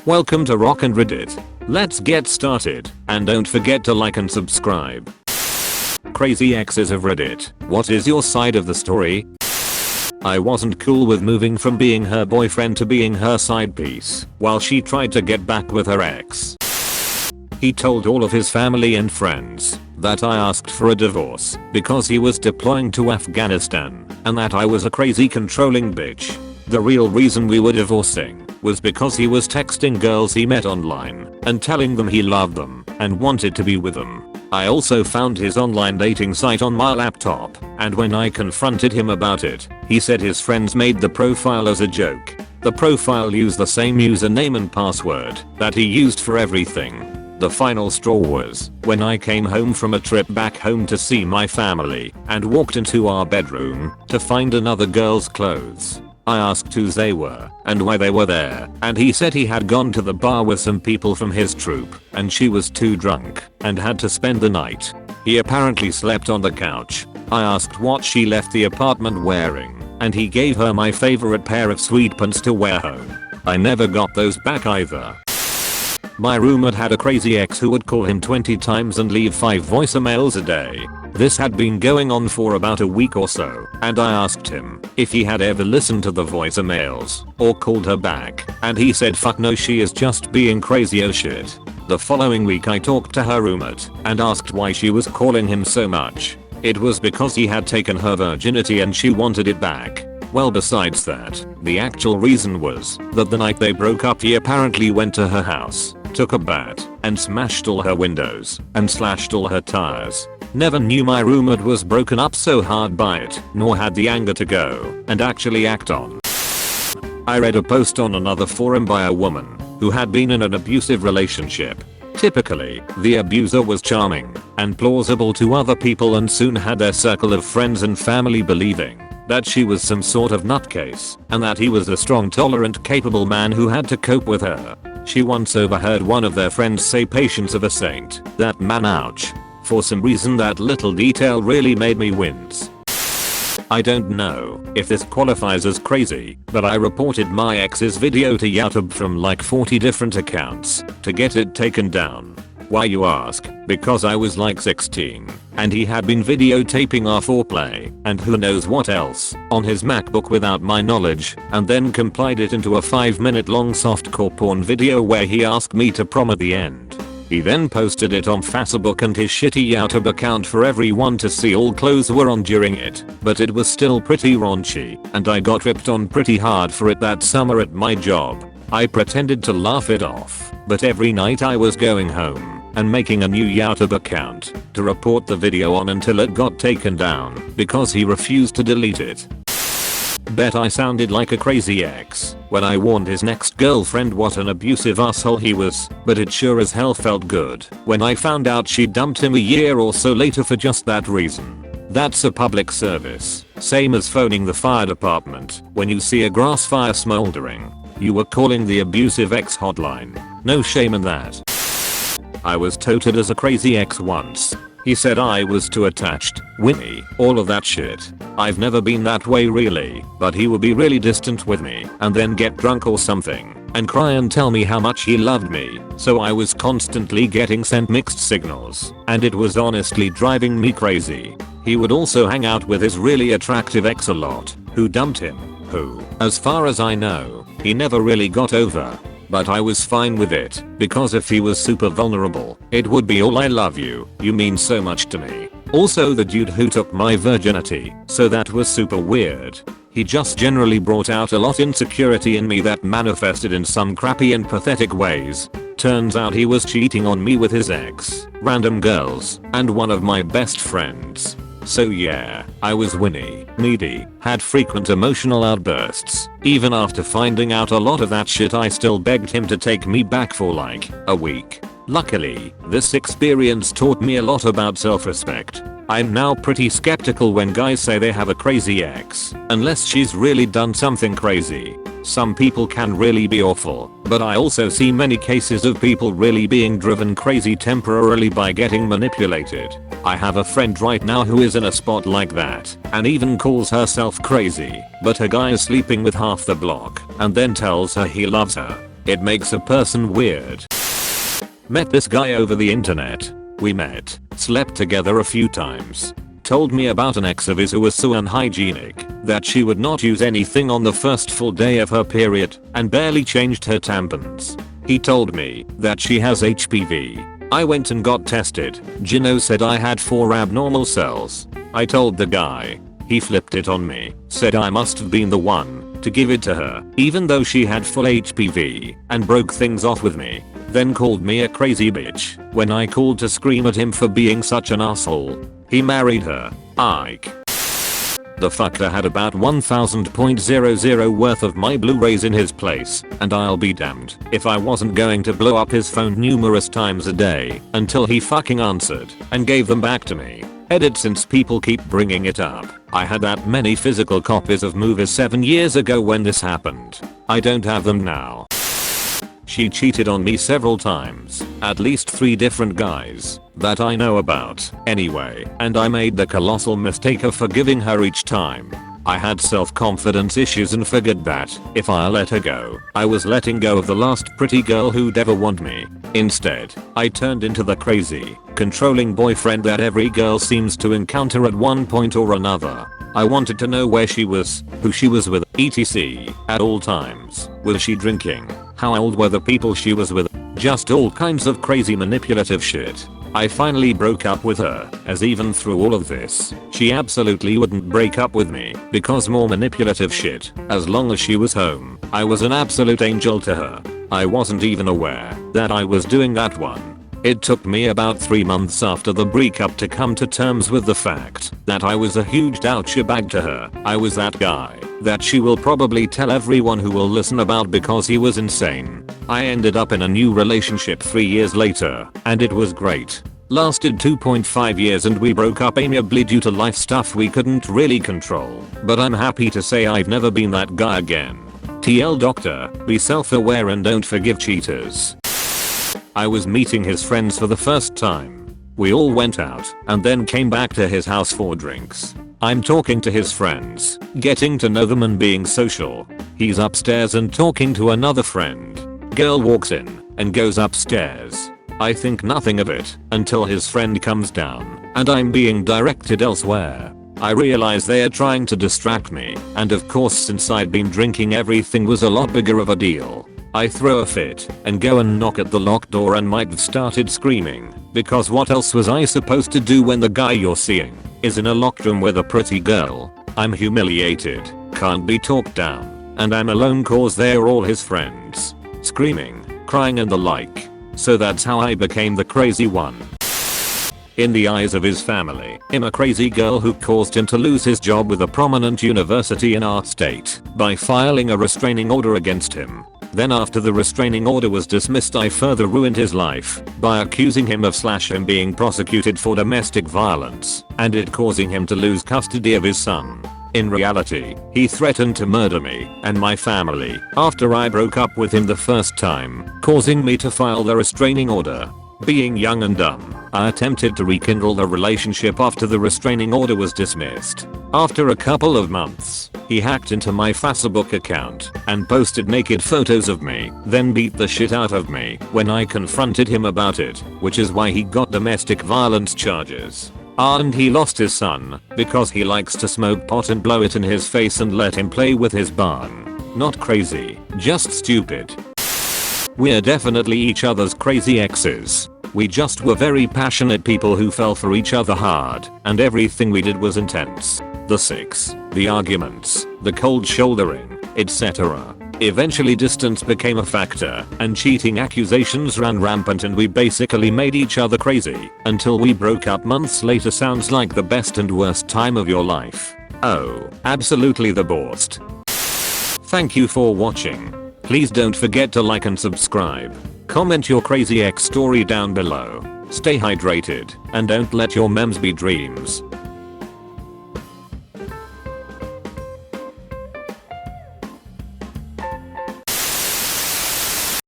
Welcome to Rock and Reddit. Let's get started, and don't forget to like and subscribe. Crazy exes of Reddit, what is your side of the story? I wasn't cool with moving from being her boyfriend to being her side piece while she tried to get back with her ex. He told all of his family and friends that I asked for a divorce because he was deploying to Afghanistan and that I was a crazy controlling bitch. The real reason we were divorcing was because he was texting girls he met online and telling them he loved them and wanted to be with them. I also found his online dating site on my laptop, and when I confronted him about it, he said his friends made the profile as a joke. The profile used the same username and password that he used for everything. The final straw was when I came home from a trip back home to see my family and walked into our bedroom to find another girl's clothes. I asked who they were and why they were there, and he said he had gone to the bar with some people from his troop and she was too drunk and had to spend the night. He apparently slept on the couch. I asked what she left the apartment wearing, and he gave her my favorite pair of sweatpants to wear home. I never got those back either. My roommate had a crazy ex who would call him 20 times and leave 5 voicemails a day. This had been going on for about a week or so, and I asked him if he had ever listened to the voicemails or called her back, and he said fuck no, she is just being crazy as shit. The following week I talked to her roommate and asked why she was calling him so much. It was because he had taken her virginity and she wanted it back. Well, besides that, the actual reason was that the night they broke up he apparently went to her house, took a bat, and smashed all her windows and slashed all her tires. Never knew my roommate was broken up so hard by it, nor had the anger to go and actually act on. I read a post on another forum by a woman who had been in an abusive relationship. Typically, the abuser was charming and plausible to other people and soon had their circle of friends and family believing that she was some sort of nutcase and that he was a strong, tolerant, capable man who had to cope with her. She once overheard one of their friends say patience of a saint. That man, ouch. For some reason that little detail really made me wince. I don't know if this qualifies as crazy, but I reported my ex's video to YouTube from like 40 different accounts to get it taken down. Why, you ask? Because I was like 16 and he had been videotaping our foreplay and who knows what else on his MacBook without my knowledge, and then compiled it into a 5-minute long softcore porn video where he asked me to prom at the end. He then posted it on Facebook and his shitty YouTube account for everyone to see. All clothes were on during it, but it was still pretty raunchy, and I got ripped on pretty hard for it that summer at my job. I pretended to laugh it off, but every night I was going home and making a new YouTube account to report the video on until it got taken down because he refused to delete it. Bet I sounded like a crazy ex when I warned his next girlfriend what an abusive asshole he was, but it sure as hell felt good when I found out she dumped him a year or so later for just that reason. That's a public service, same as phoning the fire department when you see a grass fire smoldering. You were calling the abusive ex hotline. No shame in that. I was touted as a crazy ex once. He said I was too attached, whinny, all of that shit. I've never been that way really, but he would be really distant with me and then get drunk or something and cry and tell me how much he loved me, so I was constantly getting sent mixed signals, and it was honestly driving me crazy. He would also hang out with his really attractive ex a lot, who dumped him, who, as far as I know, he never really got over. But I was fine with it, because if he was super vulnerable, it would be all I love you, you mean so much to me. Also the dude who took my virginity, so that was super weird. He just generally brought out a lot insecurity in me that manifested in some crappy and pathetic ways. Turns out he was cheating on me with his ex, random girls, and one of my best friends. So yeah, I was whinny, needy, had frequent emotional outbursts. Even after finding out a lot of that shit, I still begged him to take me back for like a week. Luckily, this experience taught me a lot about self-respect. I'm now pretty skeptical when guys say they have a crazy ex, unless she's really done something crazy. Some people can really be awful, but I also see many cases of people really being driven crazy temporarily by getting manipulated. I have a friend right now who is in a spot like that, and even calls herself crazy, but her guy is sleeping with half the block, and then tells her he loves her. It makes a person weird. Met this guy over the internet. We met, slept together a few times. Told me about an ex of his who was so unhygienic that she would not use anything on the first full day of her period and barely changed her tampons. He told me that she has HPV. I went and got tested. Gino said I had 4 abnormal cells. I told the guy. He flipped it on me, said I must have been the one to give it to her, even though she had full HPV, and broke things off with me. Then called me a crazy bitch when I called to scream at him for being such an asshole. He married her. Ike. The fucker had about 1000.00 worth of my Blu-rays in his place, and I'll be damned if I wasn't going to blow up his phone numerous times a day until he fucking answered and gave them back to me. Edit, since people keep bringing it up, I had that many physical copies of movies 7 years ago when this happened. I don't have them now. She cheated on me several times, at least 3 different guys that I know about anyway, and I made the colossal mistake of forgiving her each time. I had self-confidence issues and figured that if I let her go, I was letting go of the last pretty girl who'd ever want me. Instead, I turned into the crazy, controlling boyfriend that every girl seems to encounter at one point or another. I wanted to know where she was, who she was with, etc. at all times. Was she drinking? How old were the people she was with? Just all kinds of crazy manipulative shit. I finally broke up with her, as even through all of this, she absolutely wouldn't break up with me because more manipulative shit. As long as she was home, I was an absolute angel to her. I wasn't even aware that I was doing that one. It took me about 3 months after the breakup to come to terms with the fact that I was a huge douchebag to her. I was that guy that she will probably tell everyone who will listen about because he was insane. I ended up in a new relationship 3 years later, and it was great. Lasted 2.5 years and we broke up amiably due to life stuff we couldn't really control. But I'm happy to say I've never been that guy again. TL Doctor, be self-aware and don't forgive cheaters. I was meeting his friends for the first time. We all went out and then came back to his house for drinks. I'm talking to his friends, getting to know them and being social. He's upstairs and talking to another friend. Girl walks in and goes upstairs. I think nothing of it until his friend comes down and I'm being directed elsewhere. I realize they are trying to distract me, and of course since I'd been drinking everything was a lot bigger of a deal. I throw a fit and go and knock at the locked door and might have started screaming, because what else was I supposed to do when the guy you're seeing is in a locked room with a pretty girl? I'm humiliated, can't be talked down, and I'm alone cause they're all his friends. Screaming, crying and the like. So that's how I became the crazy one. In the eyes of his family, I'm a crazy girl who caused him to lose his job with a prominent university in our state by filing a restraining order against him. Then after the restraining order was dismissed, I further ruined his life by accusing him of him being prosecuted for domestic violence and it causing him to lose custody of his son. In reality, he threatened to murder me and my family after I broke up with him the first time, causing me to file the restraining order. Being young and dumb, I attempted to rekindle the relationship after the restraining order was dismissed. After a couple of months, he hacked into my Facebook account and posted naked photos of me, then beat the shit out of me when I confronted him about it, which is why he got domestic violence charges. And he lost his son because he likes to smoke pot and blow it in his face and let him play with his barn. Not crazy, just stupid. We're definitely each other's crazy exes. We just were very passionate people who fell for each other hard, and everything we did was intense. The sex, the arguments, the cold shouldering, etc. Eventually distance became a factor, and cheating accusations ran rampant and we basically made each other crazy until we broke up months later. Sounds like the best and worst time of your life. Oh, absolutely the worst. Thank you for watching. Please don't forget to like and subscribe. Comment your crazy ex story down below. Stay hydrated and don't let your memes be dreams.